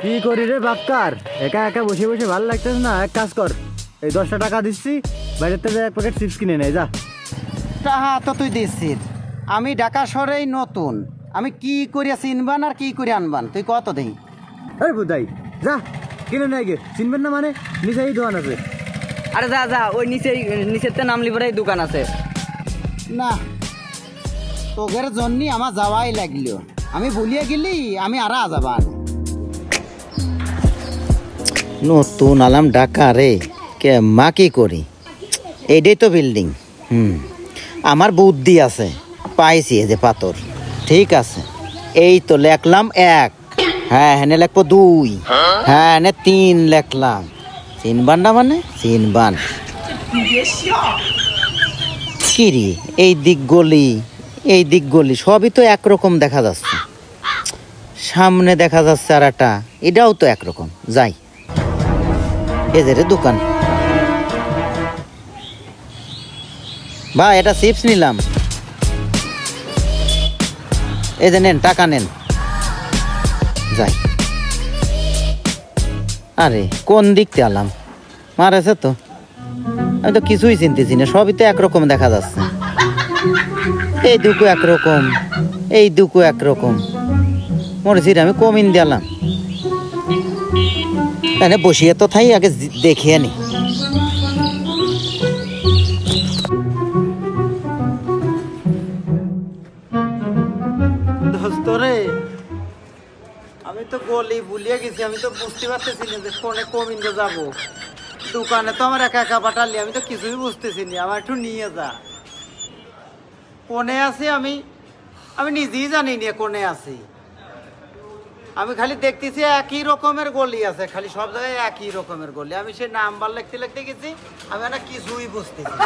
কি করি রে বাক্কার, একা একা বসে বসে ভালো লাগতেছে না। এক কাজ কর, এই 10টা টাকা দিচ্ছি, বাইরেতে যা এক প্যাকেট চিপস কিনে নেয় যা। টাহা তো তুই দিচ্ছিস, আমি ঢাকা শহরেই নতুন, আমি কি করিয়া চিনবান আর কি করে আনবান তুই কত দেই। আরে বুদাই যা কিনে নেয় গে, চিনবেন না মানে নিচেই দোকান আছে। আরে যা যা, ওই নিচেতে নামলি পরে দোকান আছে। না তোদের জন্যই আমার যাওয়াই লাগলো, আমি ভুলিয়ে গেলি আমি আর যাবান। নতুন আলাম ঢাকা রে, কে মা কি করি, এইটাই তো বিল্ডিং। আমার বুদ্ধি আছে, পাইছি এই যে পাথর, ঠিক আছে এই তো লেখলাম 1, হ্যাঁ হেনে লেখবো 2, হ্যাঁ হেনে 3 লেখলাম। চিনবান না মানে চিনবান কি রে, এই দিক গলি সবই তো একরকম দেখা যাচ্ছে, সামনে দেখা যাচ্ছে আর একটা, এটাও তো একরকম। যাই এদের দোকান, ভাই এটা চিপস নিলাম, এই যে নেন টাকা নেন। যাই, আরে কোন দিকতে আলাম, মারেছে তো, আমি তো কিছুই চিনতেছি না, সবই তো একরকম দেখা যাচ্ছে। এই দুকু একরকম, এই দুকু একরকম, মরেছি আমি কমিন দিলাম। এখানে বসিয়ে তো থাই, আগে দেখিয়ে নি। দোস্ত রে, আমি তো গলি ভুলিয়ে গেছি, আমি তো বুঝতে পারতেছি না যে কোনে কমিন্দে যাবো। দোকানে তো আমার একা একা পাঠালি, আমি তো কিছুই বুঝতেছি না, আমার একটু নিয়ে যা। কোনে আছি আমি নিজেই জানি না কোনে আছি। আমি খালি দেখতেছি একই রকমের গলি আছে, খালি সব জায়গায় একই রকমের গলি। আমি সে নাম্বার লিখতে গেছি, আমি না কিছুই বুঝতেছি।